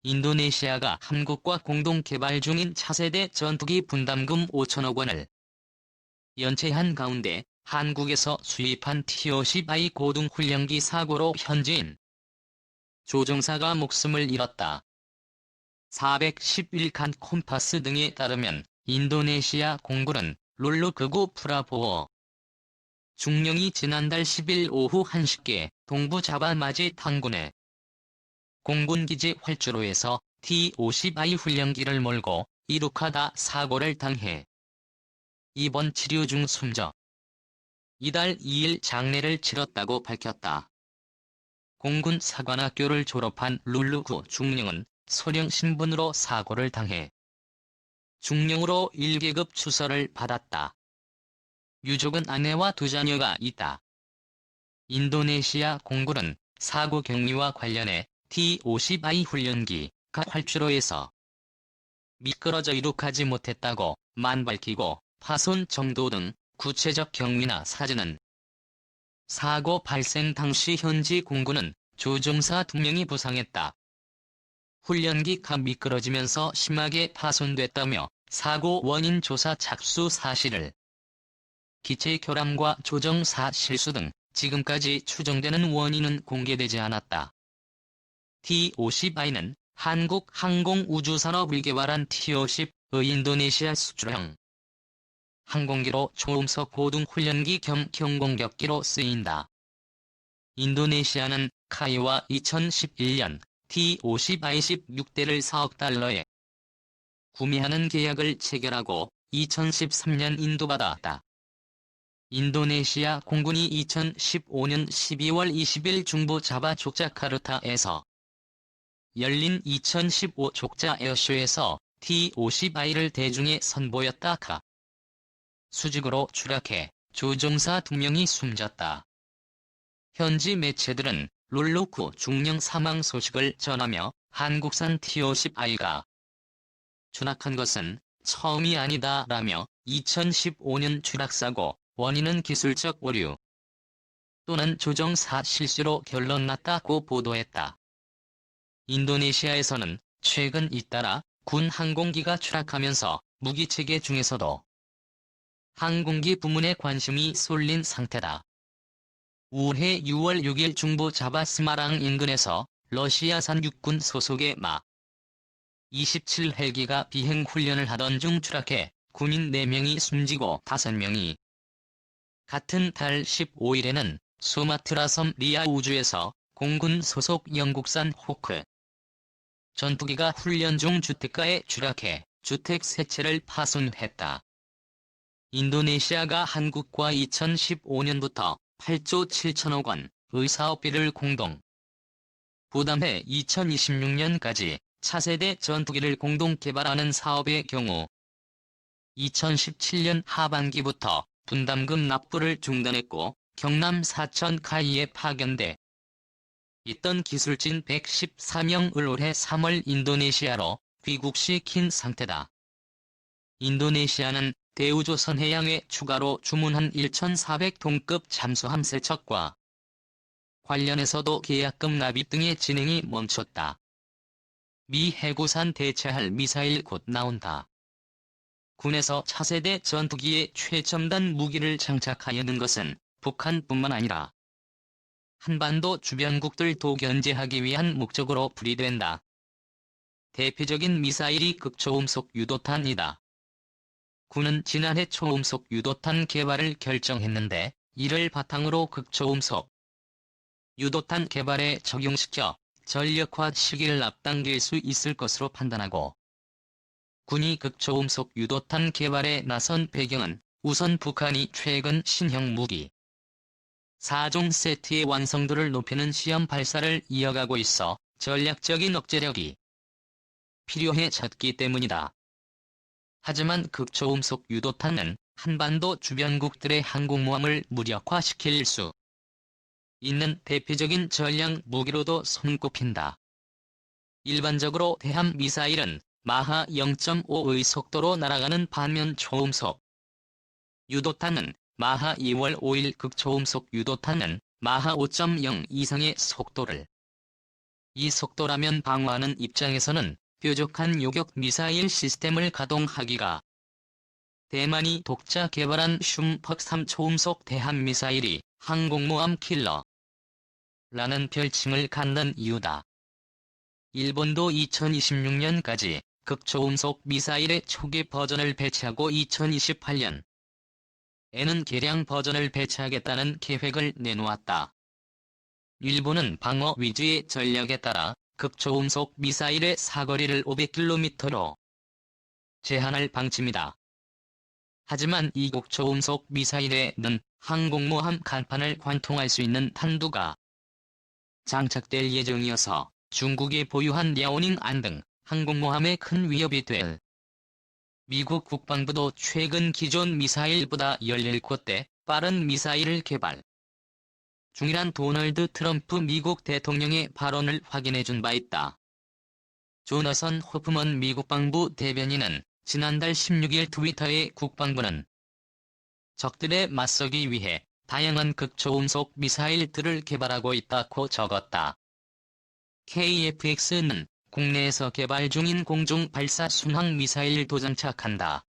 인도네시아가 한국과 공동 개발 중인 차세대 전투기 분담금 5천억 원을 연체한 가운데 한국에서 수입한 T-50I 고등훈련기 사고로 현지인 조종사가 목숨을 잃었다. 411칸 콤파스 등에 따르면 인도네시아 공군은 룰루 극우 프라보어 중령이 지난달 10일 오후 1시께 동부 자바마지 탄군의 공군기지 활주로에서 T-50I 훈련기를 몰고 이륙하다 사고를 당해 입원 치료 중 숨져 이달 2일 장례를 치렀다고 밝혔다. 공군 사관학교를 졸업한 룰루구 중령은 소령 신분으로 사고를 당해 중령으로 1계급 추서를 받았다. 유족은 아내와 2자녀가 있다. 인도네시아 공군은 사고 경위와 관련해 T-50I 훈련기가 활주로에서 미끄러져 이륙하지 못했다고만 밝히고 파손 정도 등 구체적 경위나 사진은 사고 발생 당시 현지 공군은 조종사 2명이 부상했다. 훈련기가 미끄러지면서 심하게 파손됐다며 사고 원인 조사 착수 사실을 기체 결함과 조종사 실수 등 지금까지 추정되는 원인은 공개되지 않았다. T-50I는 한국 항공우주산업이 개발한 T-50의 인도네시아 수출형 항공기로 초음속 고등훈련기 겸 경공격기로 쓰인다. 인도네시아는 카이와 2011년 T-50I 16대를 4억 달러에 구매하는 계약을 체결하고 2013년 인도받았다. 인도네시아 공군이 2015년 12월 20일 중부 자바 족자카르타에서 열린 2015 족자 에어쇼에서 T-50I를 대중에 선보였다. 수직으로 추락해 조종사 2명이 숨졌다. 현지 매체들은 룰루구 중령 사망 소식을 전하며 한국산 T-50I가 추락한 것은 처음이 아니다라며 2015년 추락사고 원인은 기술적 오류 또는 조종사 실수로 결론났다고 보도했다. 인도네시아에서는 최근 잇따라 군 항공기가 추락하면서 무기체계 중에서도 항공기 부문에 관심이 쏠린 상태다. 올해 6월 6일 중부 자바 스마랑 인근에서 러시아산 육군 소속의 마-27 헬기가 비행 훈련을 하던 중 추락해 군인 4명이 숨지고 5명이 같은 달 15일에는 수마트라 섬 리아 우주에서 공군 소속 영국산 호크 전투기가 훈련 중 주택가에 추락해 주택 3채를 파손했다. 인도네시아가 한국과 2015년부터 8조 7천억 원의 사업비를 공동 부담해 2026년까지 차세대 전투기를 공동 개발하는 사업의 경우 2017년 하반기부터 분담금 납부를 중단했고 경남 사천 카이에 파견돼 있던 기술진 114명을 올해 3월 인도네시아로 귀국시킨 상태다. 인도네시아는 대우조선해양에 추가로 주문한 1,400톤급 잠수함 세척과 관련해서도 계약금 납입 등의 진행이 멈췄다. 미 해구산 대체할 미사일 곧 나온다. 군에서 차세대 전투기에 최첨단 무기를 장착하려는 것은 북한뿐만 아니라 한반도 주변국들도 견제하기 위한 목적으로 풀이된다. 대표적인 미사일이 극초음속 유도탄이다. 군은 지난해 초음속 유도탄 개발을 결정했는데 이를 바탕으로 극초음속 유도탄 개발에 적용시켜 전력화 시기를 앞당길 수 있을 것으로 판단하고 군이 극초음속 유도탄 개발에 나선 배경은 우선 북한이 최근 신형 무기 4종 세트의 완성도를 높이는 시험 발사를 이어가고 있어 전략적인 억제력이 필요해졌기 때문이다. 하지만 극초음속 유도탄은 한반도 주변국들의 항공모함을 무력화시킬 수 있는 대표적인 전략 무기로도 손꼽힌다. 일반적으로 대함 미사일은 마하 0.5의 속도로 날아가는 반면 초음속 유도탄은 마하 2월 5일 극초음속 유도탄은 마하 5.0 이상의 속도를 이 속도라면 방어하는 입장에서는 뾰족한 요격 미사일 시스템을 가동하기가. 대만이 독자 개발한 슈퍼3 초음속 대함미사일이 항공모함 킬러라는 별칭을 갖는 이유다. 일본도 2026년까지 극초음속 미사일의 초기 버전을 배치하고 2028년에는 개량 버전을 배치하겠다는 계획을 내놓았다. 일본은 방어 위주의 전략에 따라 극초음속 미사일의 사거리를 500km로 제한할 방침이다. 하지만 이 극초음속 미사일에는 항공모함 간판을 관통할 수 있는 탄두가 장착될 예정이어서 중국이 보유한 랴오닝안 등 항공모함에 큰 위협이 될. 미국 국방부도 최근 기존 미사일보다 17대 빠른 미사일을 개발 중이란 도널드 트럼프 미국 대통령의 발언을 확인해준 바 있다. 조너선 호프먼 미국 방부 대변인은 지난달 16일 트위터에 국방부는 적들에 맞서기 위해 다양한 극초음속 미사일들을 개발하고 있다고 적었다. KF-X는 국내에서 개발 중인 공중 발사 순항 미사일 도장착한다.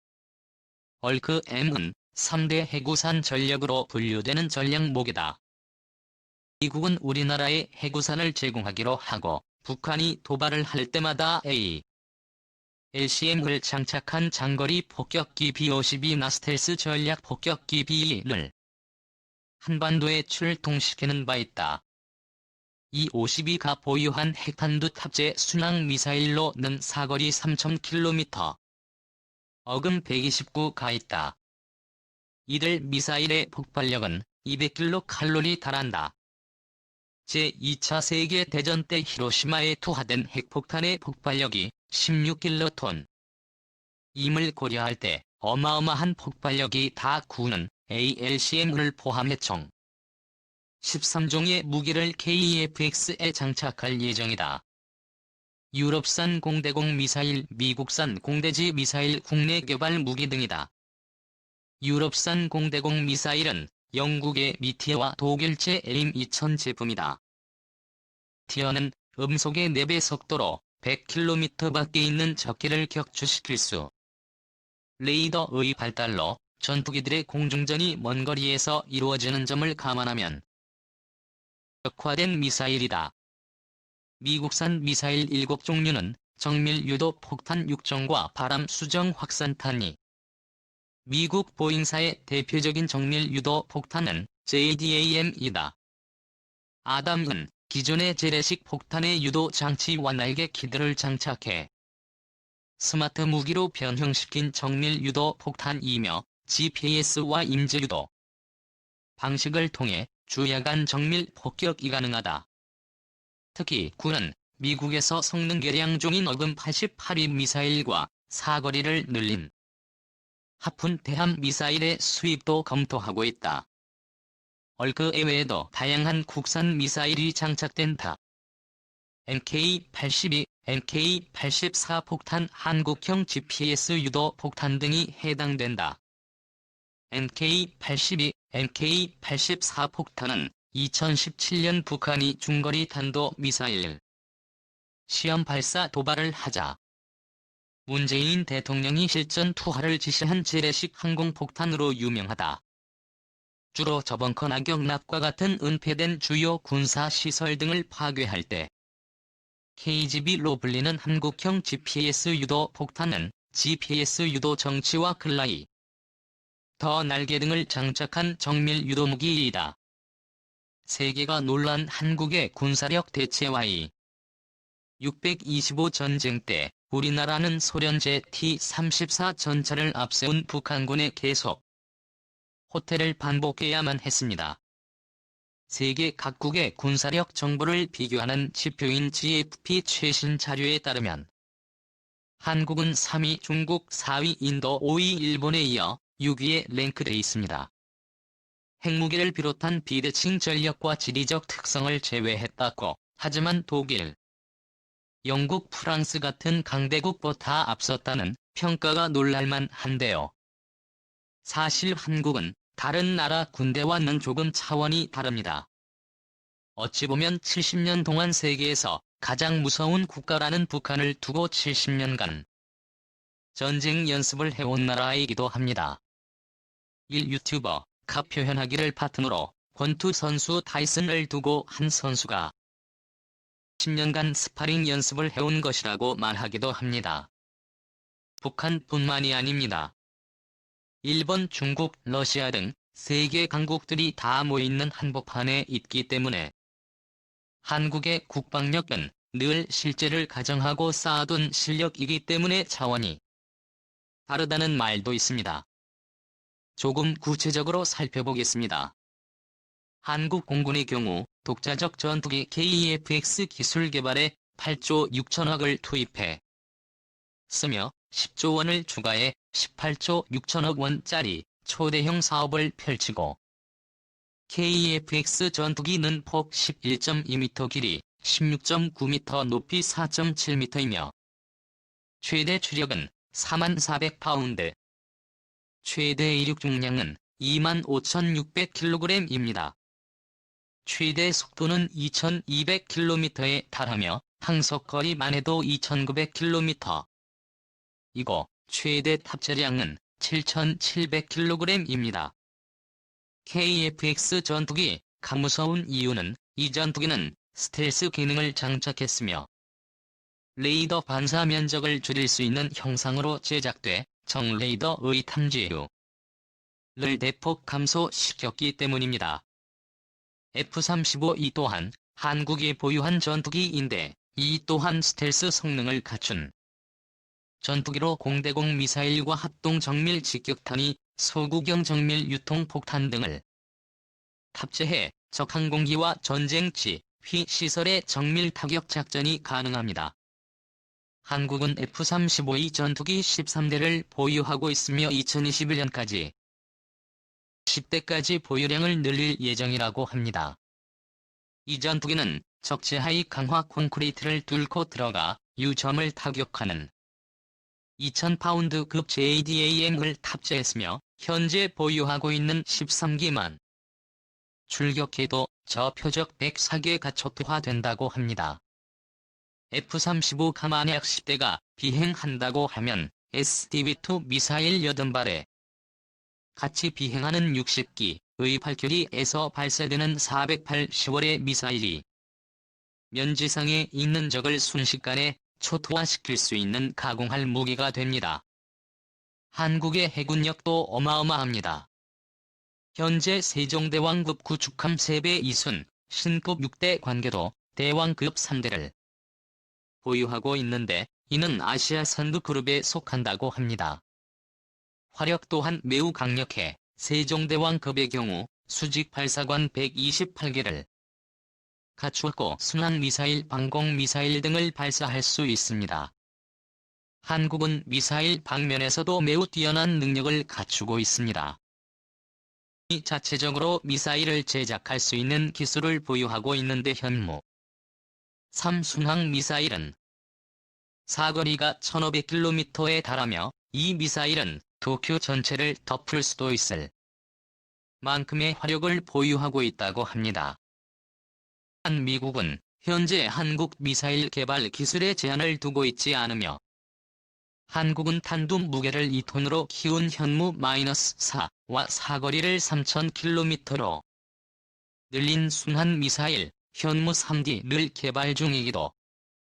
얼크-M은 3대 해구산 전력으로 분류되는 전략무기다. 미국은 우리나라에 해구산을 제공하기로 하고 북한이 도발을 할 때마다 LCM을 장착한 장거리 폭격기 B-52나 스텔스 전략 폭격기 B-를 한반도에 출동시키는 바 있다. 이 52가 보유한 핵탄두 탑재 순항 미사일로는 사거리 3000km, 어금 129가 있다. 이들 미사일의 폭발력은 200kcal 달한다. 제2차 세계대전 때 히로시마에 투하된 핵폭탄의 폭발력이 16킬로톤. 임을 고려할 때 어마어마한 폭발력이 다 구는 ALCM을 포함해 총 13종의 무기를 KF-X에 장착할 예정이다. 유럽산 공대공 미사일, 미국산 공대지 미사일, 국내 개발 무기 등이다. 유럽산 공대공 미사일은 영국의 미티어와 독일제 에임 2000 제품이다. 티어는 음속의 4배 속도로 100km 밖에 있는 적기를 격추시킬 수. 레이더의 발달로 전투기들의 공중전이 먼 거리에서 이루어지는 점을 감안하면 격화된 미사일이다. 미국산 미사일 7종류는 정밀 유도 폭탄 6종과 바람 수정 확산탄이. 미국 보잉사의 대표적인 정밀 유도 폭탄은 JDAM이다. 아담은 기존의 재래식 폭탄의 유도 장치와 날개 키들을 장착해 스마트 무기로 변형시킨 정밀 유도 폭탄이며 GPS와 임지 유도 방식을 통해 주야간 정밀 폭격이 가능하다. 특히 군은 미국에서 성능 개량 중인 어금 88위 미사일과 사거리를 늘린 하푼 대함 미사일의 수입도 검토하고 있다. 얼크 외에도 다양한 국산 미사일이 장착된다. MK-82, MK-84 폭탄, 한국형 GPS 유도 폭탄 등이 해당된다. MK-82, MK-84 폭탄은 2017년 북한이 중거리 탄도 미사일 시험 발사 도발을 하자 문재인 대통령이 실전 투하를 지시한 재래식 항공폭탄으로 유명하다. 주로 저벙커 낙엽납과 같은 은폐된 주요 군사시설 등을 파괴할 때 KGB로 불리는 한국형 GPS 유도 폭탄은 GPS 유도 정치와 글라이 더 날개 등을 장착한 정밀 유도무기이다. 세계가 놀란 한국의 군사력 대체와이 625 전쟁 때 우리나라는 소련제 T-34 전차를 앞세운 북한군에 계속 호퇴를 반복해야만 했습니다. 세계 각국의 군사력 정보를 비교하는 지표인 GFP 최신 자료에 따르면 한국은 3위 중국, 4위 인도, 5위 일본에 이어 6위에 랭크돼 있습니다. 핵무기를 비롯한 비대칭 전력과 지리적 특성을 제외했다고 하지만 독일, 영국, 프랑스 같은 강대국보다 앞섰다는 평가가 놀랄만 한데요. 사실 한국은 다른 나라 군대와는 조금 차원이 다릅니다. 어찌 보면 70년 동안 세계에서 가장 무서운 국가라는 북한을 두고 70년간 전쟁 연습을 해온 나라이기도 합니다. 일 유튜버 카 표현하기를 파트너로 권투 선수 타이슨을 두고 한 선수가 10년간 스파링 연습을 해온 것이라고 말하기도 합니다. 북한뿐만이 아닙니다. 일본, 중국, 러시아 등 세계 강국들이 다 모여있는 한복판에 있기 때문에 한국의 국방력은 늘 실제를 가정하고 쌓아둔 실력이기 때문에 차원이 다르다는 말도 있습니다. 조금 구체적으로 살펴보겠습니다. 한국 공군의 경우 독자적 전투기 KF-X 기술 개발에 8조 6천억을 투입해 쓰며 10조 원을 추가해 18조 6천억 원짜리 초대형 사업을 펼치고 KF-X 전투기는 폭 11.2m 길이 16.9m 높이 4.7m이며 최대 추력은 44,000파운드, 최대 이륙 중량은 25,600kg입니다. 최대 속도는 2,200km에 달하며 항속거리만 해도 2,900km. 이고 최대 탑재량은 7,700kg입니다. KF-X 전투기가 무서운 이유는 이 전투기는 스텔스 기능을 장착했으며 레이더 반사 면적을 줄일 수 있는 형상으로 제작돼 정레이더의 탐지율을 대폭 감소시켰기 때문입니다. F-35이 또한 한국이 보유한 전투기인데 이 또한 스텔스 성능을 갖춘 전투기로 공대공 미사일과 합동 정밀 직격탄이 소구경 정밀 유통폭탄 등을 탑재해 적 항공기와 전쟁 지휘 시설의 정밀 타격 작전이 가능합니다. 한국은 F-35의 전투기 13대를 보유하고 있으며 2021년까지 10대까지 보유량을 늘릴 예정이라고 합니다. 이 전투기는 적재하의 강화 콘크리트를 뚫고 들어가 유점을 타격하는 2,000파운드급 JDAM을 탑재했으며 현재 보유하고 있는 13기만 출격해도 저표적 104개가 초토화된다고 합니다. F-35가 만약 10대가 비행한다고 하면 SDV-2 미사일 80발에 같이 비행하는 60기의 발距리에서 발사되는 480월의 미사일이 면지상에 있는 적을 순식간에 초토화시킬 수 있는 가공할 무기가 됩니다. 한국의 해군력도 어마어마합니다. 현재 세종대왕급 구축함 3배 이순, 신급 6대 관계도 대왕급 3대를 보유하고 있는데 이는 아시아 선두그룹에 속한다고 합니다. 화력 또한 매우 강력해 세종대왕급의 경우 수직 발사관 128개를 갖추었고 순항미사일, 방공미사일 등을 발사할 수 있습니다. 한국은 미사일 방면에서도 매우 뛰어난 능력을 갖추고 있습니다. 이 자체적으로 미사일을 제작할 수 있는 기술을 보유하고 있는데 현무 3순항 미사일은 사거리가 1,500km에 달하며 이 미사일은 도쿄 전체를 덮을 수도 있을 만큼의 화력을 보유하고 있다고 합니다. 한 미국은 현재 한국 미사일 개발 기술에 제한을 두고 있지 않으며 한국은 탄두 무게를 2톤으로 키운 현무-4와 사거리를 3,000km로 늘린 순환 미사일 현무 3D를 개발 중이기도